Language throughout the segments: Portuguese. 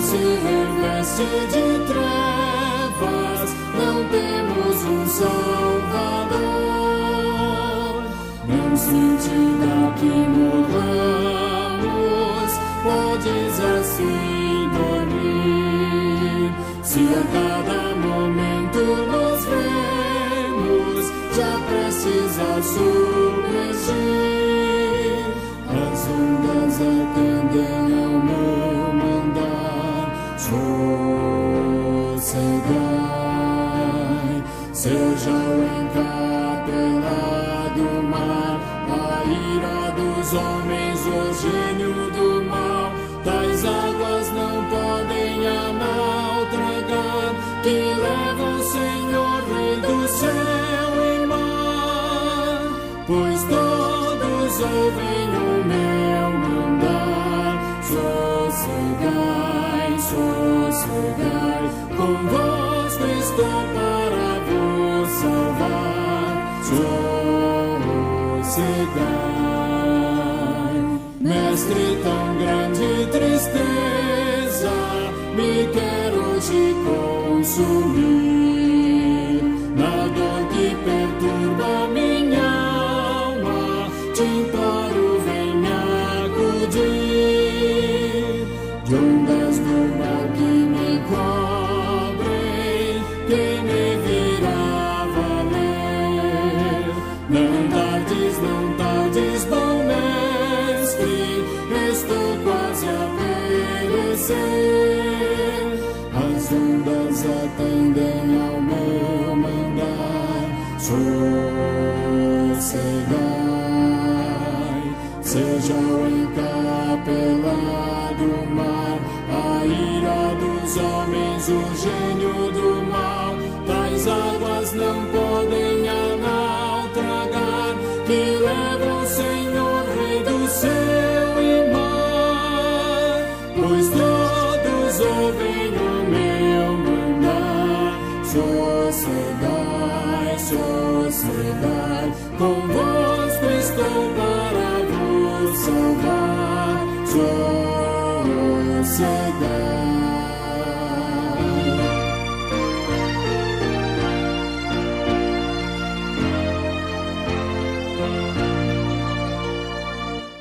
se reveste de trevas, não temos um Salvador. Não sentida que morramos, podes assim dormir. Se a cada momento nos vemos, já prestes a submergir, as ondas atendem ao meu mandar. Sossegai, seja o encapelado mar, a ira dos homens, o gênio do mal. Tais águas não podem a nau tragar, que leva o Senhor, Rei do céu e mar. Pois todos ouvem o meu mandar. Sossegai, sossegai, convosco estou para vos salvar. Sossegai, Mestre, tão grande tristeza me quer hoje consumir. Na dor que perturba minha alma, te imploro, vem me acudir. De ondas do mar que me cobrem, quem me virá valer? Não tardes, bom mestre, estou quase a perecer. As ondas atendem ao meu mandar. Sossegai, seja o encapelado mar, a ira dos homens, o gênio do mal. Tais águas não podem a nau tragar, que leva o Senhor, Rei do céu e mar. Pois todos ouvem o meu mandar. Sossegai, sossegai, convosco estou para vos salvar. Sossegai.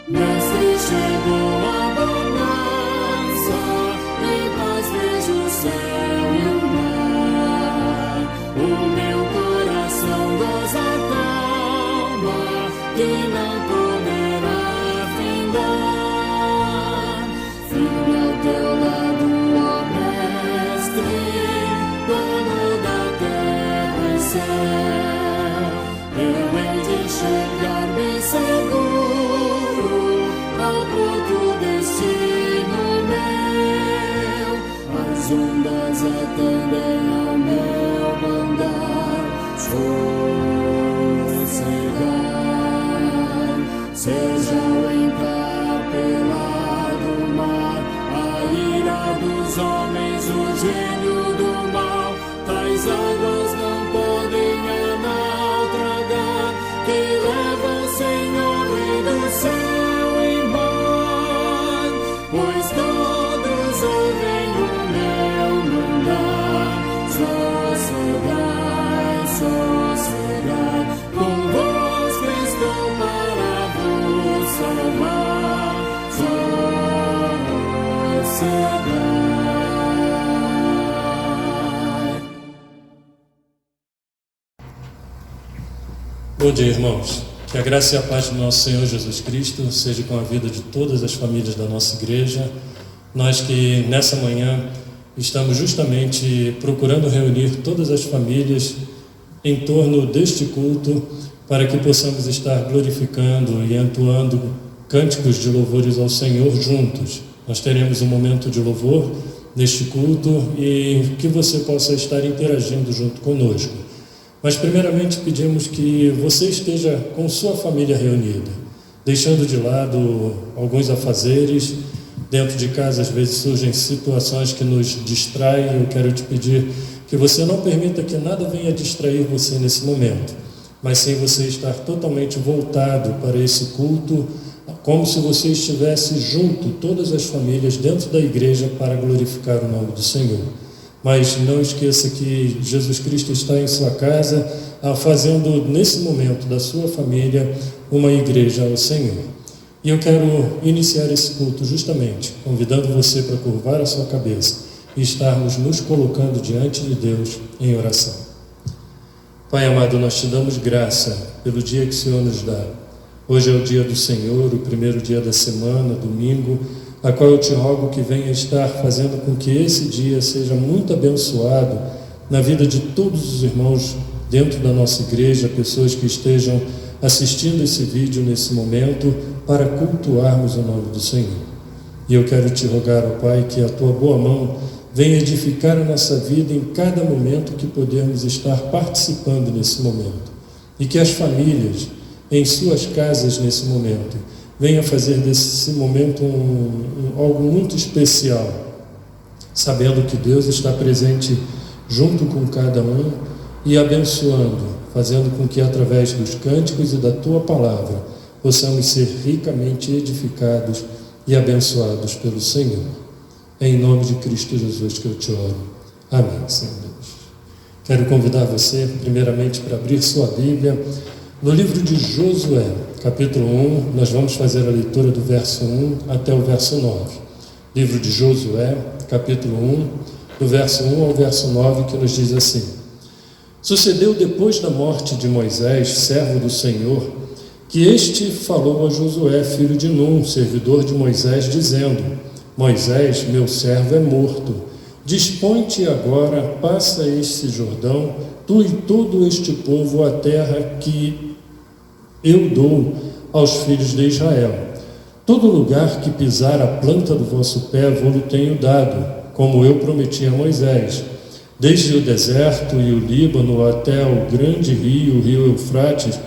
Mestre, chegou a bonança, em paz vejo o céu e o mar. O meu coração goza calma, que não poderá findar. Firme ao teu lado, ó Mestre, dono da terra e céu. Eu hei de chegar-me seguro ao porto destino meu. As ondas atendem ao meu mandar. Sossegai, seja o encapelado mar, a ira dos homens, o gênio do mal. Tais águas não podem a nau tragar, que leva o Senhor, Rei do céu e mar. Pois todos ouvem o meu mandar. Sossegai, sossegai, convosco estou para vos salvar. Sossegai. Bom dia, irmãos. Que a graça e a paz do nosso Senhor Jesus Cristo seja com a vida de todas as famílias da nossa igreja. Nós que nessa manhã estamos justamente procurando reunir todas as famílias em torno deste culto para que possamos estar glorificando e entoando cânticos de louvores ao Senhor juntos. Nós teremos um momento de louvor neste culto e que você possa estar interagindo junto conosco. Mas primeiramente pedimos que você esteja com sua família reunida, deixando de lado alguns afazeres. Dentro de casa às vezes surgem situações que nos distraem. Eu quero te pedir que você não permita que nada venha distrair você nesse momento, mas sim você estar totalmente voltado para esse culto, como se você estivesse junto, todas as famílias dentro da igreja, para glorificar o nome do Senhor. Mas não esqueça que Jesus Cristo está em sua casa, fazendo nesse momento da sua família uma igreja ao Senhor. E eu quero iniciar esse culto justamente convidando você para curvar a sua cabeça e estarmos nos colocando diante de Deus em oração. Pai amado, nós te damos graça pelo dia que o Senhor nos dá. Hoje é o dia do Senhor, o primeiro dia da semana, domingo, a qual eu te rogo que venha estar fazendo com que esse dia seja muito abençoado na vida de todos os irmãos dentro da nossa igreja, pessoas que estejam assistindo esse vídeo nesse momento para cultuarmos o nome do Senhor. E eu quero te rogar, ó Pai, que a tua boa mão venha edificar a nossa vida em cada momento que pudermos estar participando nesse momento. E que as famílias, em suas casas nesse momento, venha fazer desse momento algo muito especial, sabendo que Deus está presente junto com cada um e abençoando, fazendo com que através dos cânticos e da tua palavra possamos ser ricamente edificados e abençoados pelo Senhor. É em nome de Cristo Jesus que eu te oro. Amém, Senhor Deus. Quero convidar você primeiramente para abrir sua Bíblia no livro de Josué, capítulo 1, nós vamos fazer a leitura do verso 1 até o verso 9. Livro de Josué, capítulo 1, do verso 1 ao verso 9, que nos diz assim: Sucedeu depois da morte de Moisés, servo do Senhor, que este falou a Josué, filho de Num, servidor de Moisés, dizendo: Moisés, meu servo, é morto. Dispõe-te agora, passa este Jordão, tu e todo este povo, a terra que eu dou aos filhos de Israel. Todo lugar que pisar a planta do vosso pé, vou-lhe tenho dado, como eu prometi a Moisés. Desde o deserto e o Líbano até o grande rio, o rio Eufrates,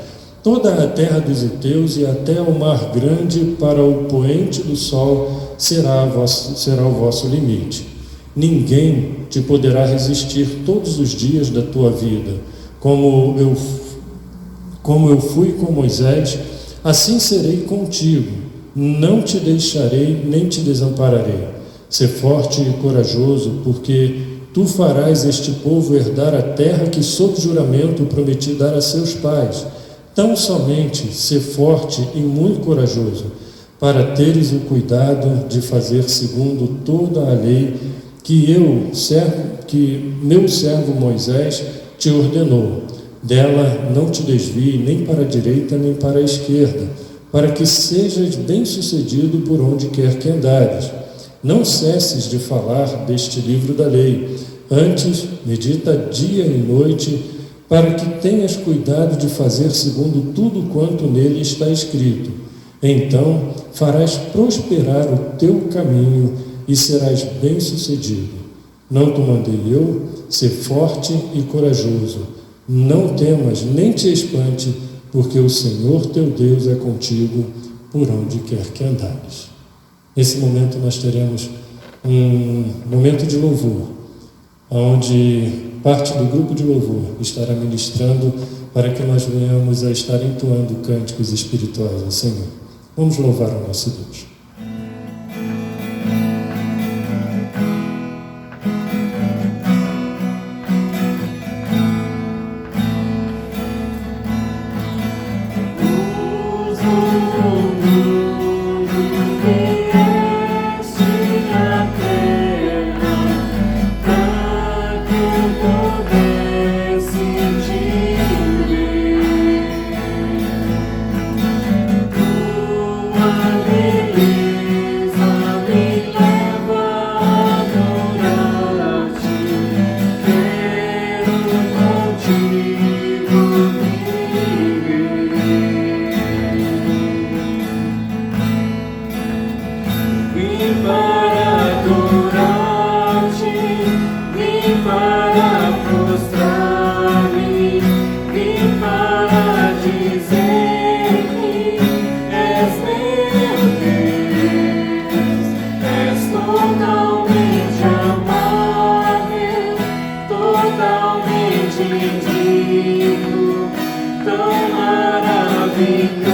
toda a terra dos heteus e até o mar grande, para o poente do sol, será o vosso limite. Ninguém te poderá resistir todos os dias da tua vida. Como eu fui com Moisés, assim serei contigo. Não te deixarei, nem te desampararei. Sê forte e corajoso, porque tu farás este povo herdar a terra que sob juramento prometi dar a seus pais. Tão somente sê forte e muito corajoso, para teres o cuidado de fazer segundo toda a lei que meu servo Moisés te ordenou. Dela não te desvie nem para a direita nem para a esquerda, para que sejas bem-sucedido por onde quer que andares. Não cesses de falar deste livro da lei, antes medita dia e noite, para que tenhas cuidado de fazer segundo tudo quanto nele está escrito. Então farás prosperar o teu caminho e serás bem-sucedido. Não te mandei eu? Sê forte e corajoso. Não temas, nem te espante, porque o Senhor teu Deus é contigo por onde quer que andares. Nesse momento nós teremos um momento de louvor, onde parte do grupo de louvor estará ministrando para que nós venhamos a estar entoando cânticos espirituais ao Senhor. Vamos louvar o nosso Deus. Tão maravilhoso.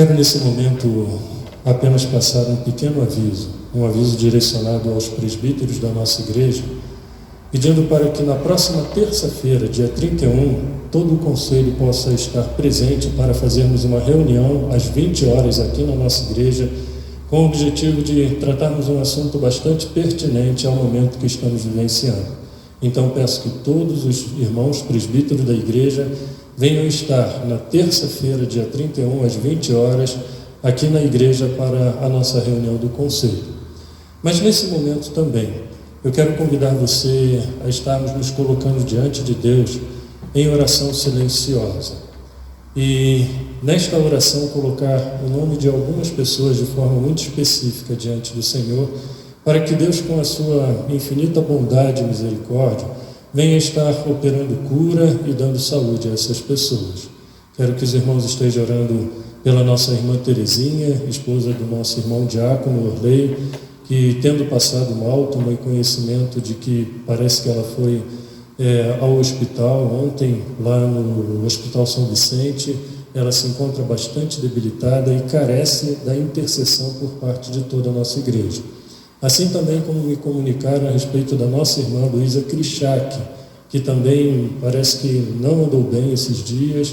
Quero nesse momento apenas passar um pequeno aviso, um aviso direcionado aos presbíteros da nossa igreja, pedindo para que na próxima terça-feira, dia 31, todo o conselho possa estar presente para fazermos uma reunião às 20 horas aqui na nossa igreja, com o objetivo de tratarmos um assunto bastante pertinente ao momento que estamos vivenciando. Então peço que todos os irmãos presbíteros da igreja venham estar na terça-feira, dia 31, às 20 horas, aqui na igreja para a nossa reunião do conselho. Mas nesse momento também, eu quero convidar você a estarmos nos colocando diante de Deus em oração silenciosa. E nesta oração colocar o nome de algumas pessoas de forma muito específica diante do Senhor, para que Deus, com a sua infinita bondade e misericórdia, venha estar operando cura e dando saúde a essas pessoas. Quero que os irmãos estejam orando pela nossa irmã Terezinha, esposa do nosso irmão Diácono Orley, que, tendo passado mal, tomou conhecimento de que parece que ela foi ao hospital ontem, lá no Hospital São Vicente. Ela se encontra bastante debilitada e carece da intercessão por parte de toda a nossa igreja. Assim também como me comunicaram a respeito da nossa irmã Luísa Krischak, que também parece que não andou bem esses dias,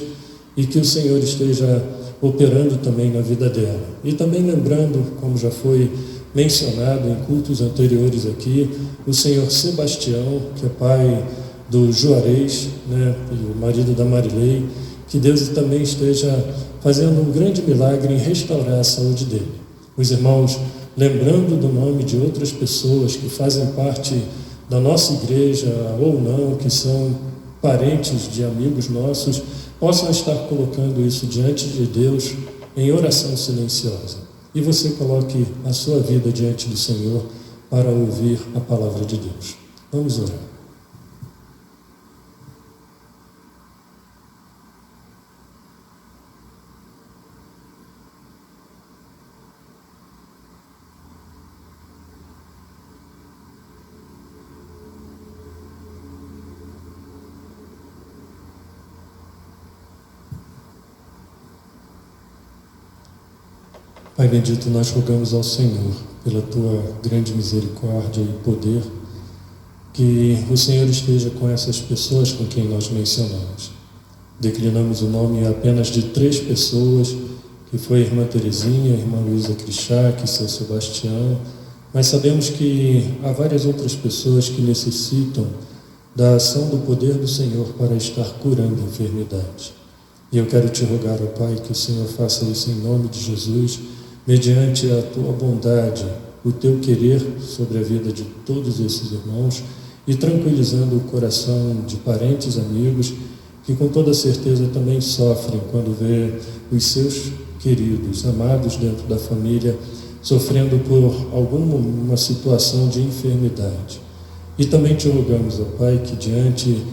e que o Senhor esteja operando também na vida dela. E também lembrando, como já foi mencionado em cultos anteriores aqui, o senhor Sebastião, que é pai do Juarez, e o marido da Marilei, que Deus também esteja fazendo um grande milagre em restaurar a saúde dele. Os irmãos, lembrando do nome de outras pessoas que fazem parte da nossa igreja ou não, que são parentes de amigos nossos, possam estar colocando isso diante de Deus em oração silenciosa. E você coloque a sua vida diante do Senhor para ouvir a palavra de Deus. Vamos orar. Pai bendito, nós rogamos ao Senhor, pela Tua grande misericórdia e poder, que o Senhor esteja com essas pessoas com quem nós mencionamos. Declinamos o nome apenas de 3 pessoas, que foi a irmã Terezinha, a irmã Luísa Krischak, seu Sebastião, mas sabemos que há várias outras pessoas que necessitam da ação do poder do Senhor para estar curando enfermidades. E eu quero te rogar, ó Pai, que o Senhor faça isso em nome de Jesus, mediante a Tua bondade, o Teu querer sobre a vida de todos esses irmãos e tranquilizando o coração de parentes, amigos, que com toda certeza também sofrem quando vê os seus queridos, amados dentro da família, sofrendo por alguma situação de enfermidade. E também te rogamos, ó Pai, que diante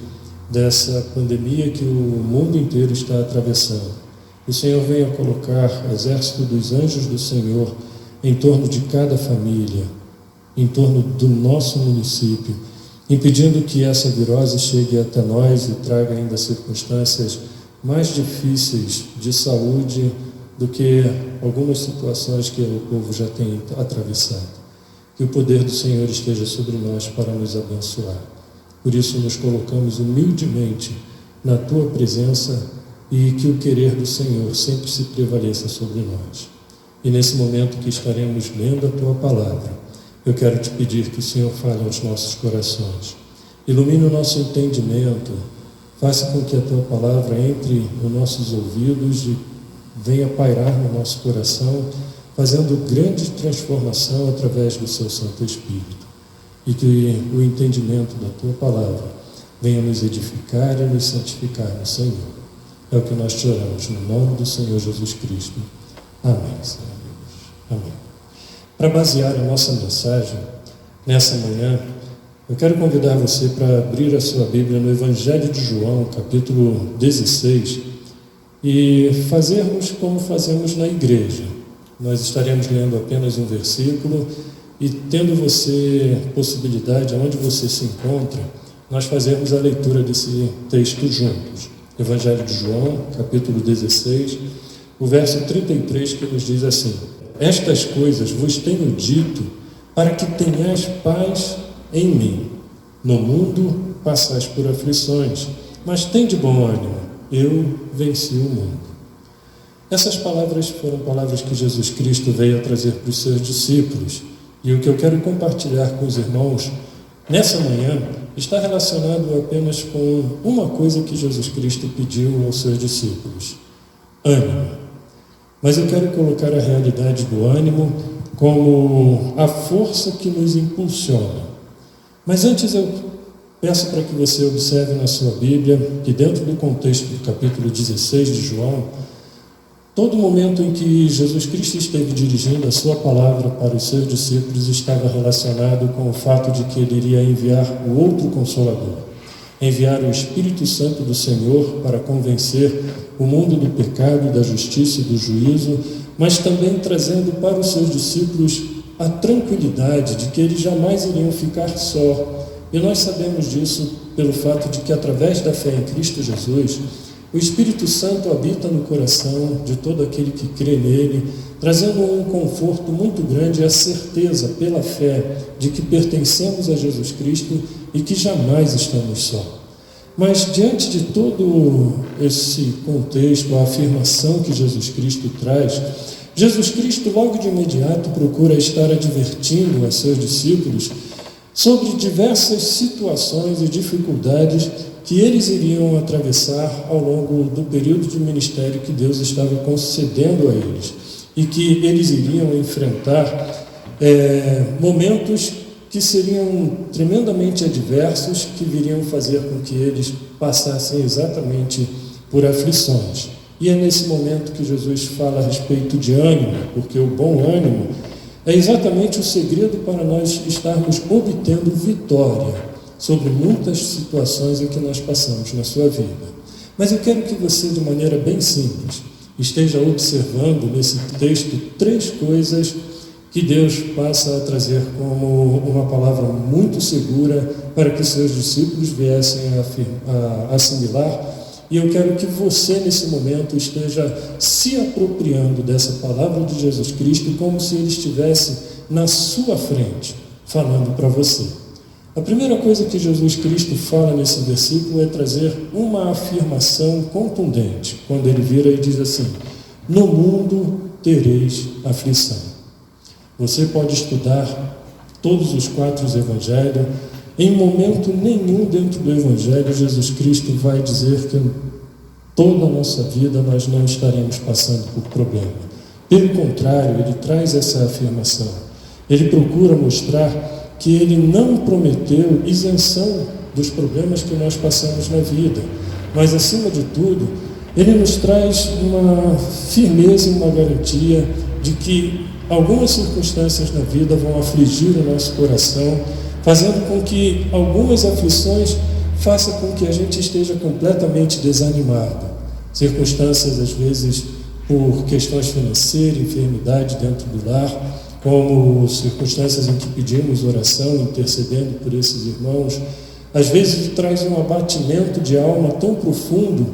dessa pandemia que o mundo inteiro está atravessando, o Senhor venha colocar exército dos anjos do Senhor em torno de cada família, em torno do nosso município, impedindo que essa virose chegue até nós e traga ainda circunstâncias mais difíceis de saúde do que algumas situações que o povo já tem atravessado. Que o poder do Senhor esteja sobre nós para nos abençoar. Por isso nos colocamos humildemente na Tua presença e que o querer do Senhor sempre se prevaleça sobre nós. E nesse momento que estaremos lendo a Tua palavra, eu quero te pedir que o Senhor fale aos nossos corações, ilumine o nosso entendimento, faça com que a Tua palavra entre nos nossos ouvidos e venha pairar no nosso coração, fazendo grande transformação através do Seu Santo Espírito. E que o entendimento da Tua palavra venha nos edificar e nos santificar no Senhor. É o que nós te oramos, no nome do Senhor Jesus Cristo. Amém, Senhor Deus. Amém. Para basear a nossa mensagem nessa manhã, eu quero convidar você para abrir a sua Bíblia no Evangelho de João, capítulo 16, e fazermos como fazemos na igreja. Nós estaremos lendo apenas um versículo e, tendo você possibilidade, aonde você se encontra, nós fazemos a leitura desse texto juntos. Evangelho de João, capítulo 16, o verso 33, que nos diz assim: estas coisas vos tenho dito para que tenhais paz em mim. No mundo passais por aflições, mas tende bom ânimo, eu venci o mundo. Essas palavras foram palavras que Jesus Cristo veio a trazer para os seus discípulos. E o que eu quero compartilhar com os irmãos nessa manhã está relacionado apenas com uma coisa que Jesus Cristo pediu aos seus discípulos: ânimo. Mas eu quero colocar a realidade do ânimo como a força que nos impulsiona. Mas antes eu peço para que você observe na sua Bíblia que dentro do contexto do capítulo 16 de João, todo momento em que Jesus Cristo esteve dirigindo a sua palavra para os seus discípulos estava relacionado com o fato de que ele iria enviar o outro Consolador, enviar o Espírito Santo do Senhor para convencer o mundo do pecado, da justiça e do juízo, mas também trazendo para os seus discípulos a tranquilidade de que eles jamais iriam ficar só. E nós sabemos disso pelo fato de que, através da fé em Cristo Jesus, o Espírito Santo habita no coração de todo aquele que crê nele, trazendo um conforto muito grande e a certeza, pela fé, de que pertencemos a Jesus Cristo e que jamais estamos só. Mas, diante de todo esse contexto, a afirmação que Jesus Cristo traz, Jesus Cristo logo de imediato procura estar advertindo a seus discípulos sobre diversas situações e dificuldades que eles iriam atravessar ao longo do período de ministério que Deus estava concedendo a eles, e que eles iriam enfrentar momentos que seriam tremendamente adversos, que viriam fazer com que eles passassem exatamente por aflições. E é nesse momento que Jesus fala a respeito de ânimo, porque o bom ânimo é exatamente o segredo para nós estarmos obtendo vitória sobre muitas situações em que nós passamos na sua vida. Mas eu quero que você, de maneira bem simples, esteja observando nesse texto 3 coisas que Deus passa a trazer como uma palavra muito segura para que seus discípulos viessem a assimilar. E eu quero que você, nesse momento, esteja se apropriando dessa palavra de Jesus Cristo como se ele estivesse na sua frente, falando para você. A primeira coisa que Jesus Cristo fala nesse versículo é trazer uma afirmação contundente, quando ele vira e diz assim: no mundo tereis aflição. Você pode estudar todos os 4 evangelhos. Em momento nenhum dentro do Evangelho, Jesus Cristo vai dizer que em toda a nossa vida nós não estaremos passando por problema. Pelo contrário, ele traz essa afirmação. Ele procura mostrar que ele não prometeu isenção dos problemas que nós passamos na vida, mas, acima de tudo, ele nos traz uma firmeza e uma garantia de que algumas circunstâncias na vida vão afligir o nosso coração, fazendo com que algumas aflições façam com que a gente esteja completamente desanimado. Circunstâncias, às vezes, por questões financeiras, enfermidade dentro do lar, como circunstâncias em que pedimos oração, intercedendo por esses irmãos. Às vezes traz um abatimento de alma tão profundo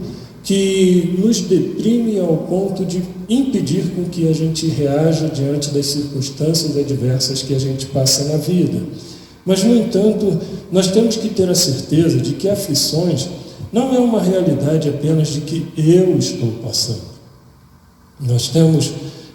que nos deprime ao ponto de impedir com que a gente reaja diante das circunstâncias adversas que a gente passa na vida. Mas, no entanto, nós temos que ter a certeza de que aflições não é uma realidade apenas de que eu estou passando. Nós temos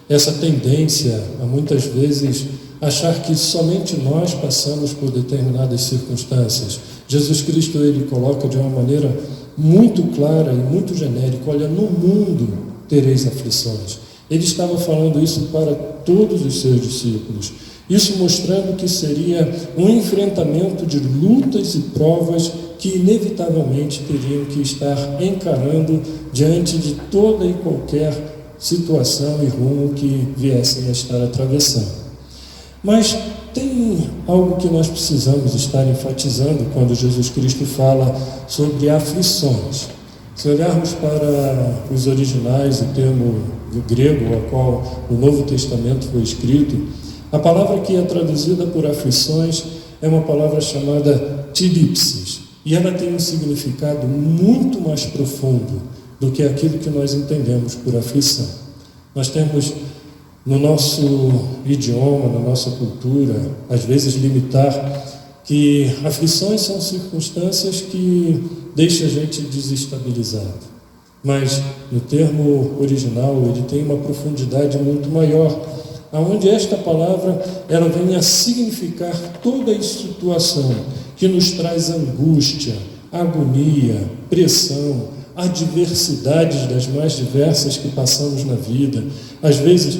essa tendência a muitas vezes achar que somente nós passamos por determinadas circunstâncias. Jesus Cristo, ele coloca de uma maneira muito clara e muito genérica: olha, no mundo tereis aflições. Ele estava falando isso para todos os seus discípulos. Isso mostrando que seria um enfrentamento de lutas e provas que inevitavelmente teriam que estar encarando diante de toda e qualquer situação e rumo que viessem a estar atravessando. Mas tem algo que nós precisamos estar enfatizando quando Jesus Cristo fala sobre aflições. Se olharmos para os originais, o termo do grego ao qual o Novo Testamento foi escrito, a palavra que é traduzida por aflições é uma palavra chamada tilipsis, e ela tem um significado muito mais profundo do que aquilo que nós entendemos por aflição. Nós temos no nosso idioma, na nossa cultura, às vezes limitar que aflições são circunstâncias que deixam a gente desestabilizado. Mas no termo original ele tem uma profundidade muito maior, aonde esta palavra ela vem a significar toda a situação que nos traz angústia, agonia, pressão, adversidades das mais diversas que passamos na vida, às vezes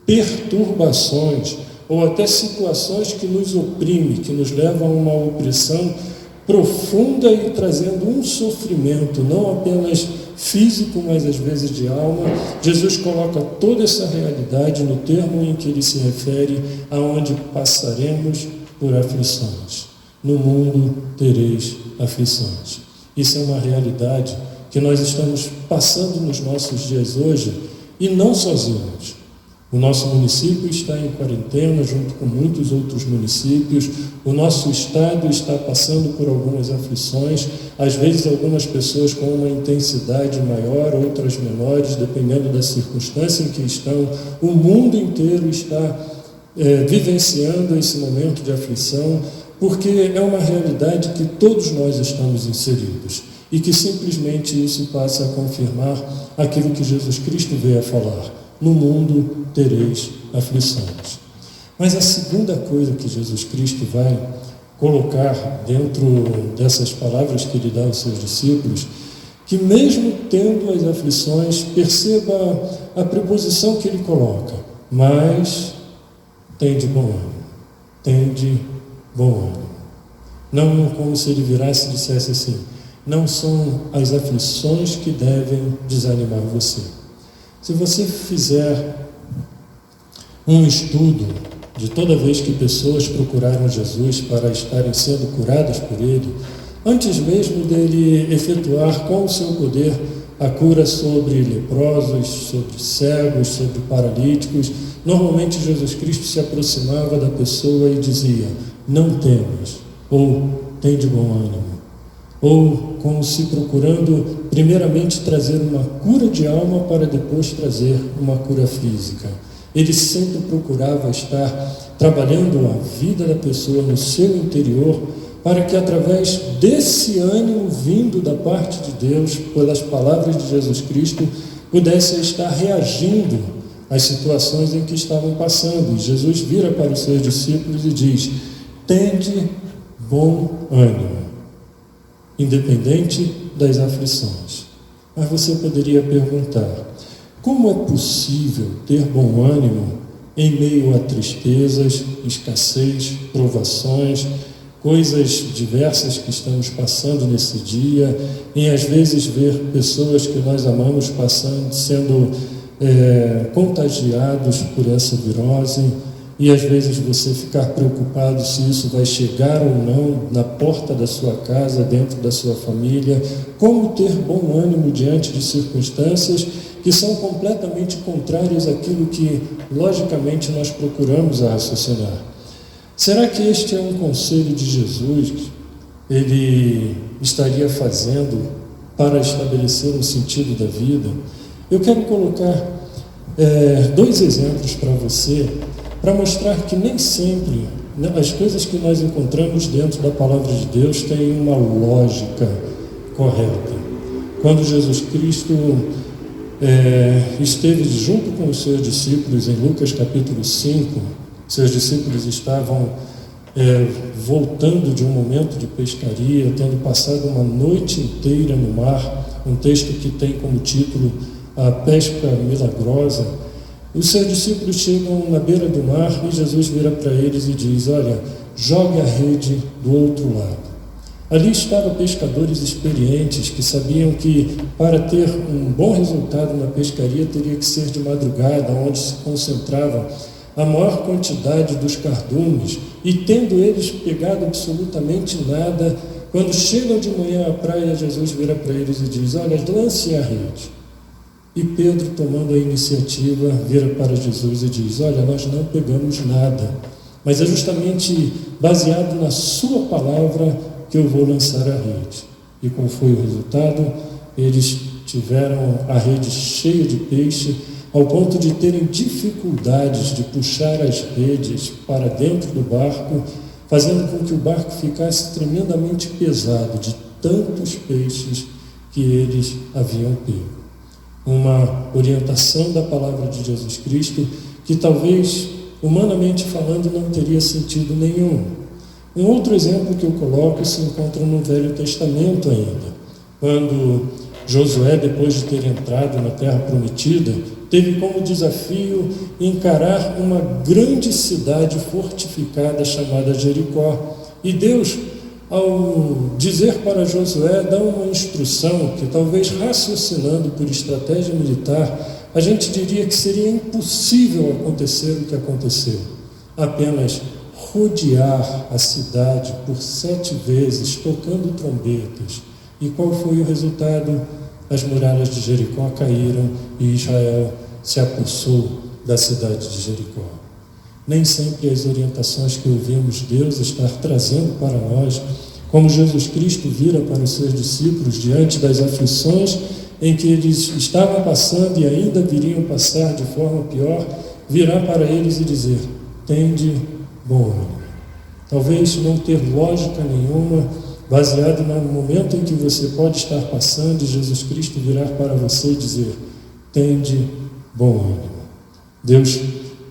perturbações ou até situações que nos oprimem, que nos levam a uma opressão profunda e trazendo um sofrimento, não apenas físico, mas às vezes de alma. Jesus coloca toda essa realidade no termo em que ele se refere aonde passaremos por aflições. No mundo tereis aflições. Isso é uma realidade que nós estamos passando nos nossos dias hoje e não sozinhos. O nosso município está em quarentena junto com muitos outros municípios. O nosso estado está passando por algumas aflições, às vezes algumas pessoas com uma intensidade maior, outras menores, dependendo da circunstância em que estão. O mundo inteiro está vivenciando esse momento de aflição, porque é uma realidade que todos nós estamos inseridos e que simplesmente isso passa a confirmar aquilo que Jesus Cristo veio a falar: no mundo tereis aflições. Mas a segunda coisa que Jesus Cristo vai colocar dentro dessas palavras que ele dá aos seus discípulos, que mesmo tendo as aflições, perceba a preposição que ele coloca: mas tende bom ânimo, tende bom ânimo. Não como se ele virasse e dissesse assim: não são as aflições que devem desanimar você. Se você fizer um estudo de toda vez que pessoas procuraram Jesus para estarem sendo curadas por ele, antes mesmo dele efetuar com o seu poder a cura sobre leprosos, sobre cegos, sobre paralíticos, normalmente Jesus Cristo se aproximava da pessoa e dizia: não temas, ou tende bom ânimo. Ou como se procurando primeiramente trazer uma cura de alma para depois trazer uma cura física. Ele sempre procurava estar trabalhando a vida da pessoa no seu interior, para que através desse ânimo vindo da parte de Deus, pelas palavras de Jesus Cristo, pudesse estar reagindo às situações em que estavam passando. E Jesus vira para os seus discípulos e diz: tende bom ânimo, independente das aflições. Mas você poderia perguntar: como é possível ter bom ânimo em meio a tristezas, escassez, provações, coisas diversas que estamos passando nesse dia, em às vezes ver pessoas que nós amamos passando, sendo contagiados por essa virose, e às vezes você ficar preocupado se isso vai chegar ou não na porta da sua casa, dentro da sua família? Como ter bom ânimo diante de circunstâncias que são completamente contrárias àquilo que, logicamente, nós procuramos a raciocinar? Será que este é um conselho de Jesus que ele estaria fazendo para estabelecer um sentido da vida? Eu quero colocar 2 exemplos para você, para mostrar que nem sempre as coisas que nós encontramos dentro da palavra de Deus têm uma lógica correta. Quando Jesus Cristo esteve junto com os seus discípulos em Lucas capítulo 5, seus discípulos estavam voltando de um momento de pescaria, tendo passado uma noite inteira no mar, um texto que tem como título A Pesca Milagrosa. Os seus discípulos chegam na beira do mar e Jesus vira para eles e diz: olha, jogue a rede do outro lado. Ali estavam pescadores experientes que sabiam que para ter um bom resultado na pescaria teria que ser de madrugada, onde se concentrava a maior quantidade dos cardumes, e tendo eles pegado absolutamente nada, quando chegam de manhã à praia, Jesus vira para eles e diz: olha, lance a rede. E Pedro, tomando a iniciativa, vira para Jesus e diz: olha, nós não pegamos nada, mas é justamente baseado na sua palavra que eu vou lançar a rede. E qual foi o resultado? Eles tiveram a rede cheia de peixe, ao ponto de terem dificuldades de puxar as redes para dentro do barco, fazendo com que o barco ficasse tremendamente pesado de tantos peixes que eles haviam pego. Uma orientação da palavra de Jesus Cristo que talvez, humanamente falando, não teria sentido nenhum. Um outro exemplo que eu coloco se encontra no Velho Testamento ainda, quando Josué, depois de ter entrado na Terra Prometida, teve como desafio encarar uma grande cidade fortificada chamada Jericó. E Deus, ao dizer para Josué, dá uma instrução que talvez raciocinando por estratégia militar, a gente diria que seria impossível acontecer o que aconteceu. Apenas rodear a cidade por 7 vezes, tocando trombetas. E qual foi o resultado? As muralhas de Jericó caíram e Israel se apossou da cidade de Jericó. Nem sempre as orientações que ouvimos Deus estar trazendo para nós, como Jesus Cristo vira para os seus discípulos diante das aflições em que eles estavam passando e ainda viriam passar de forma pior, virar para eles e dizer: tende bom ânimo. Talvez não ter lógica nenhuma, baseado no momento em que você pode estar passando, e Jesus Cristo virar para você e dizer: tende bom ânimo. Deus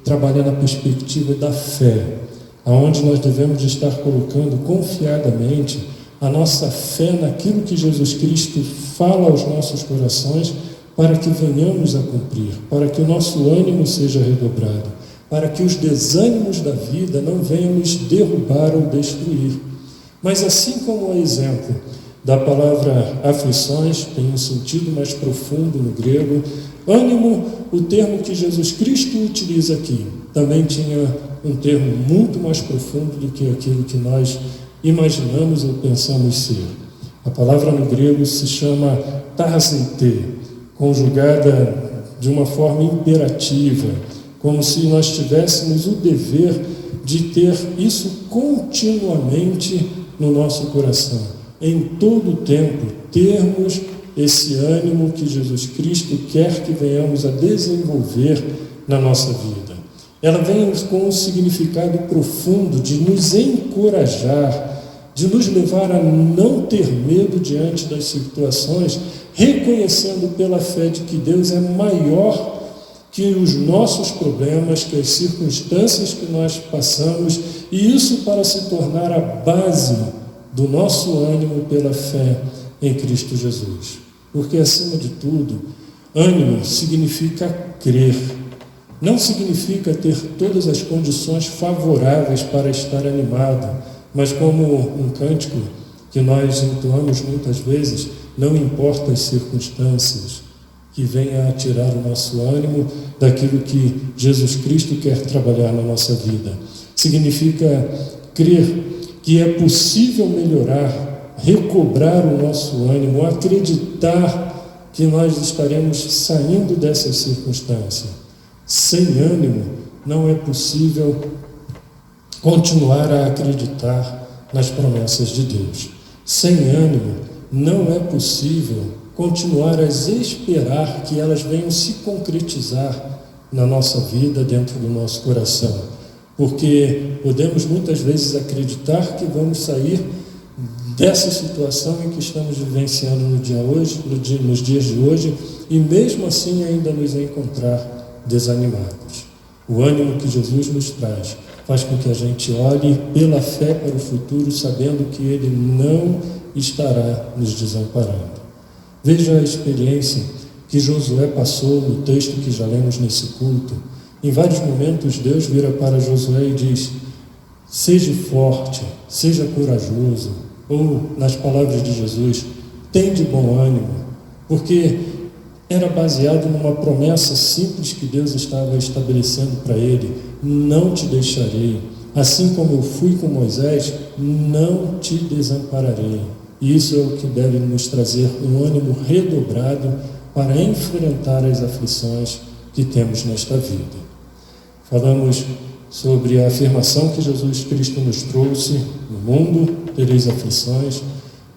trabalha na perspectiva da fé, aonde nós devemos estar colocando confiadamente a nossa fé naquilo que Jesus Cristo fala aos nossos corações, para que venhamos a cumprir, para que o nosso ânimo seja redobrado, para que os desânimos da vida não venham nos derrubar ou destruir. Mas assim como o exemplo da palavra aflições tem um sentido mais profundo no grego, ânimo, o termo que Jesus Cristo utiliza aqui, também tinha um termo muito mais profundo do que aquilo que nós imaginamos ou pensamos ser. A palavra no grego se chama tarsete, conjugada de uma forma imperativa, como se nós tivéssemos o dever de ter isso continuamente no nosso coração. Em todo o tempo, termos esse ânimo que Jesus Cristo quer que venhamos a desenvolver na nossa vida. Ela vem com um significado profundo de nos encorajar, de nos levar a não ter medo diante das situações, reconhecendo pela fé de que Deus é maior que os nossos problemas, que as circunstâncias que nós passamos, e isso para se tornar a base do nosso ânimo pela fé em Cristo Jesus. Porque, acima de tudo, ânimo significa crer. Não significa ter todas as condições favoráveis para estar animado, mas como um cântico que nós entoamos muitas vezes, não importa as circunstâncias que venha a tirar o nosso ânimo daquilo que Jesus Cristo quer trabalhar na nossa vida. Significa crer que é possível melhorar, recobrar o nosso ânimo, acreditar que nós estaremos saindo dessa circunstância. Sem ânimo, não é possível continuar a acreditar nas promessas de Deus. Sem ânimo, não é possível continuar a esperar que elas venham se concretizar na nossa vida, dentro do nosso coração. Porque podemos muitas vezes acreditar que vamos sair dessa situação em que estamos vivenciando nos dias de hoje, e mesmo assim ainda nos encontrar desanimados. O ânimo que Jesus nos traz faz com que a gente olhe pela fé para o futuro, sabendo que Ele não estará nos desamparando. Veja a experiência que Josué passou no texto que já lemos nesse culto. Em vários momentos Deus vira para Josué e diz: seja forte, seja corajoso, ou nas palavras de Jesus, tende bom ânimo, porque era baseado numa promessa simples que Deus estava estabelecendo para ele: não te deixarei, assim como eu fui com Moisés, não te desampararei. E isso é o que deve nos trazer um ânimo redobrado para enfrentar as aflições que temos nesta vida. Falamos sobre a afirmação que Jesus Cristo nos trouxe: no mundo tereis aflições,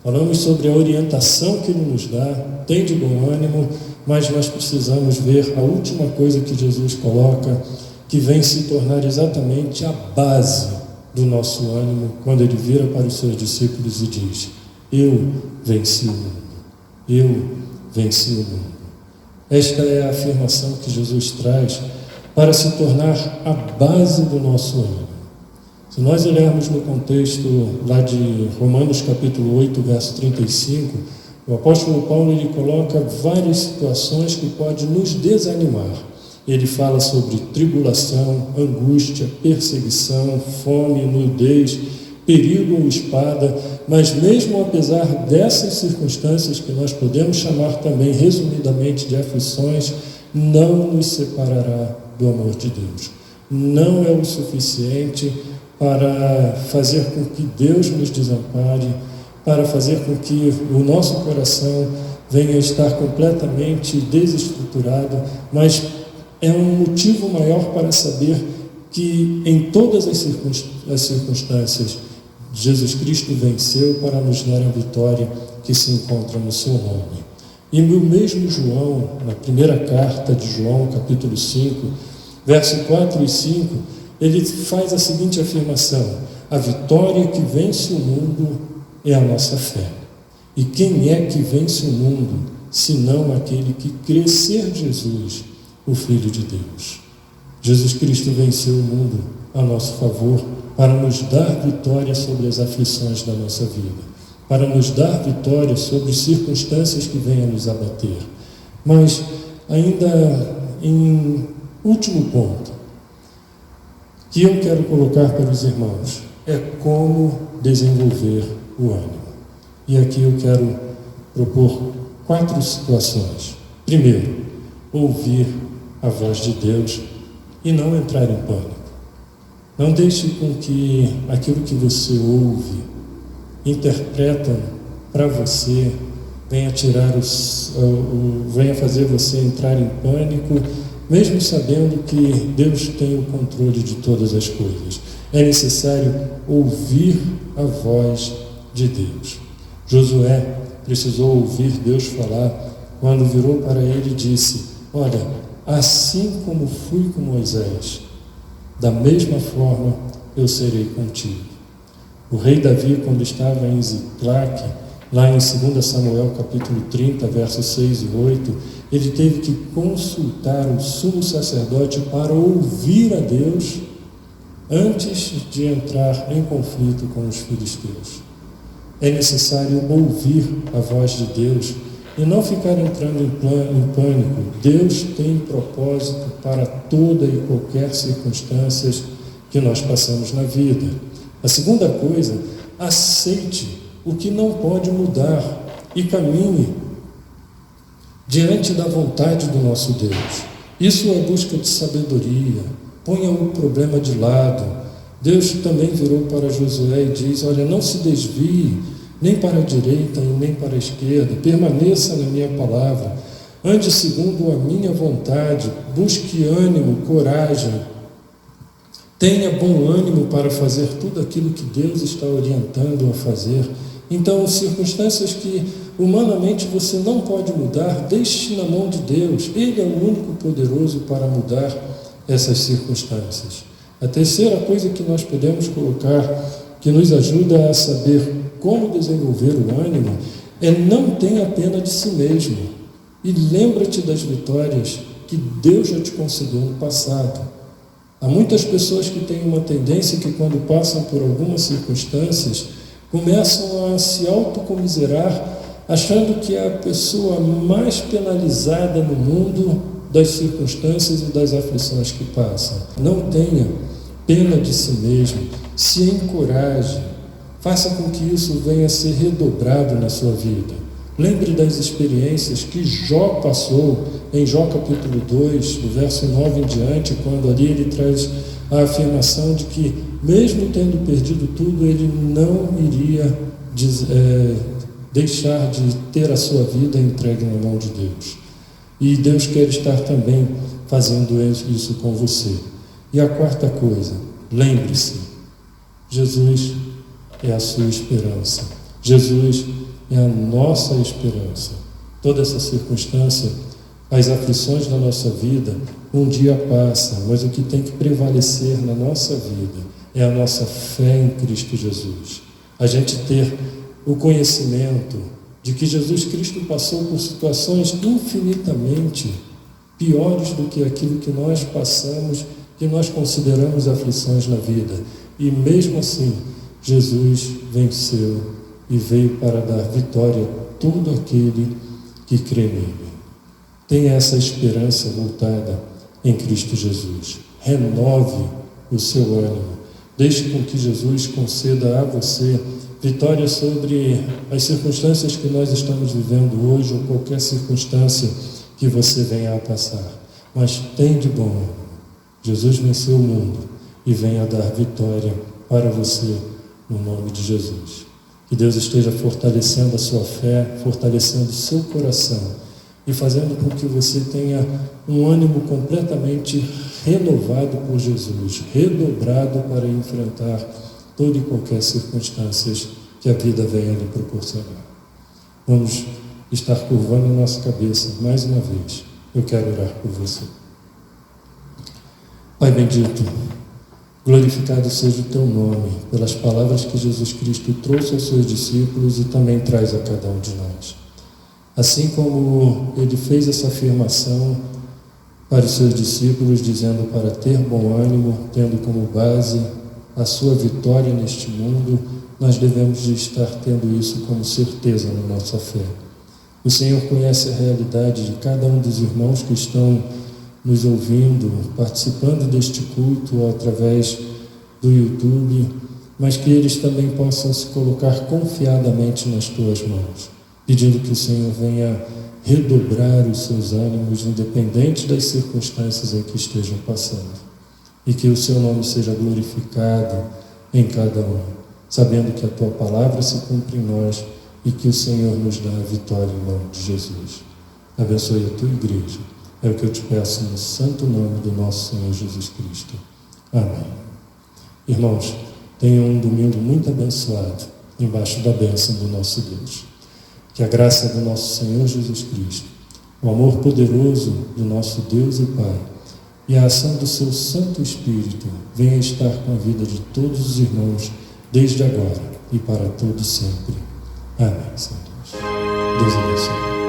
falamos sobre a orientação que Ele nos dá, tem de bom ânimo, mas nós precisamos ver a última coisa que Jesus coloca, que vem se tornar exatamente a base do nosso ânimo, quando Ele vira para os seus discípulos e diz: eu venci o mundo, eu venci o mundo. Esta é a afirmação que Jesus traz para se tornar a base do nosso ânimo. Se nós olharmos no contexto lá de Romanos capítulo 8, verso 35, o apóstolo Paulo ele coloca várias situações que podem nos desanimar. Ele fala sobre tribulação, angústia, perseguição, fome, nudez, perigo ou espada, mas mesmo apesar dessas circunstâncias que nós podemos chamar também resumidamente de aflições, não nos separará do amor de Deus. Não é o suficiente para fazer com que Deus nos desampare, para fazer com que o nosso coração venha a estar completamente desestruturado, mas é um motivo maior para saber que em todas as circunstâncias Jesus Cristo venceu para nos dar a vitória que se encontra no seu nome. E o mesmo João, na primeira carta de João, capítulo 5, verso 4 e 5, ele faz a seguinte afirmação: a vitória que vence o mundo é a nossa fé. E quem é que vence o mundo, senão aquele que crê ser Jesus, o Filho de Deus? Jesus Cristo venceu o mundo a nosso favor para nos dar vitória sobre as aflições da nossa vida, para nos dar vitória sobre circunstâncias que venham nos abater. Mas, ainda em último ponto, que eu quero colocar para os irmãos, é como desenvolver o ânimo. E aqui eu quero propor 4 situações. Primeiro, ouvir a voz de Deus e não entrar em pânico. Não deixe com que aquilo que você ouve, interpretam para você, venha fazer você entrar em pânico, mesmo sabendo que Deus tem o controle de todas as coisas. É necessário ouvir a voz de Deus. Josué precisou ouvir Deus falar quando virou para ele e disse: olha, assim como fui com Moisés, da mesma forma eu serei contigo. O rei Davi, quando estava em Ziclac, lá em 2 Samuel capítulo 30, versos 6 e 8, ele teve que consultar o sumo sacerdote para ouvir a Deus antes de entrar em conflito com os filisteus. É necessário ouvir a voz de Deus e não ficar entrando em pânico. Deus tem propósito para toda e qualquer circunstância que nós passamos na vida. A segunda coisa, aceite o que não pode mudar e caminhe diante da vontade do nosso Deus. Isso é busca de sabedoria. Ponha o problema de lado. Deus também virou para Josué e diz: olha, não se desvie nem para a direita e nem para a esquerda, permaneça na minha palavra, ande segundo a minha vontade, busque ânimo, coragem, tenha bom ânimo para fazer tudo aquilo que Deus está orientando a fazer. Então, circunstâncias que humanamente você não pode mudar, deixe na mão de Deus. Ele é o único poderoso para mudar essas circunstâncias. A terceira coisa que nós podemos colocar, que nos ajuda a saber como desenvolver o ânimo, é: não tenha pena de si mesmo e lembra-te das vitórias que Deus já te concedeu no passado. Há muitas pessoas que têm uma tendência que, quando passam por algumas circunstâncias, começam a se autocomiserar, achando que é a pessoa mais penalizada no mundo das circunstâncias e das aflições que passam. Não tenha pena de si mesmo, se encoraje, faça com que isso venha a ser redobrado na sua vida. Lembre das experiências que Jó passou em Jó capítulo 2, do verso 9 em diante, quando ali ele traz a afirmação de que, mesmo tendo perdido tudo, ele não iria deixar de ter a sua vida entregue na mão de Deus. E Deus quer estar também fazendo isso com você. E a quarta coisa, lembre-se, Jesus é a sua esperança. Jesus é a nossa esperança. Toda essa circunstância, as aflições da nossa vida, um dia passa, mas o que tem que prevalecer na nossa vida é a nossa fé em Cristo Jesus. A gente ter o conhecimento de que Jesus Cristo passou por situações infinitamente piores do que aquilo que nós passamos, que nós consideramos aflições na vida. E mesmo assim, Jesus venceu e veio para dar vitória a todo aquele que crê nele. Tenha essa esperança voltada em Cristo Jesus. Renove o seu ânimo. Deixe com que Jesus conceda a você vitória sobre as circunstâncias que nós estamos vivendo hoje, ou qualquer circunstância que você venha a passar. Mas tem de bom. Jesus venceu o mundo e vem a dar vitória para você no nome de Jesus. Que Deus esteja fortalecendo a sua fé, fortalecendo o seu coração e fazendo com que você tenha um ânimo completamente renovado por Jesus, redobrado para enfrentar toda e qualquer circunstância que a vida venha lhe proporcionar. Vamos estar curvando a nossa cabeça mais uma vez. Eu quero orar por você. Pai bendito, glorificado seja o teu nome pelas palavras que Jesus Cristo trouxe aos seus discípulos e também traz a cada um de nós. Assim como ele fez essa afirmação para os seus discípulos, dizendo para ter bom ânimo, tendo como base a sua vitória neste mundo, nós devemos de estar tendo isso como certeza na nossa fé. O Senhor conhece a realidade de cada um dos irmãos que estão nos ouvindo, participando deste culto através do YouTube, mas que eles também possam se colocar confiadamente nas tuas mãos, pedindo que o Senhor venha redobrar os seus ânimos, independente das circunstâncias em que estejam passando, e que o seu nome seja glorificado em cada um, sabendo que a tua palavra se cumpre em nós e que o Senhor nos dá a vitória em nome de Jesus. Abençoe a tua igreja. É o que eu te peço no santo nome do nosso Senhor Jesus Cristo. Amém. Irmãos, tenham um domingo muito abençoado, embaixo da bênção do nosso Deus. Que a graça do nosso Senhor Jesus Cristo, o amor poderoso do nosso Deus e Pai e a ação do seu Santo Espírito venha estar com a vida de todos os irmãos, desde agora e para todo sempre. Amém, Senhor. Deus abençoe.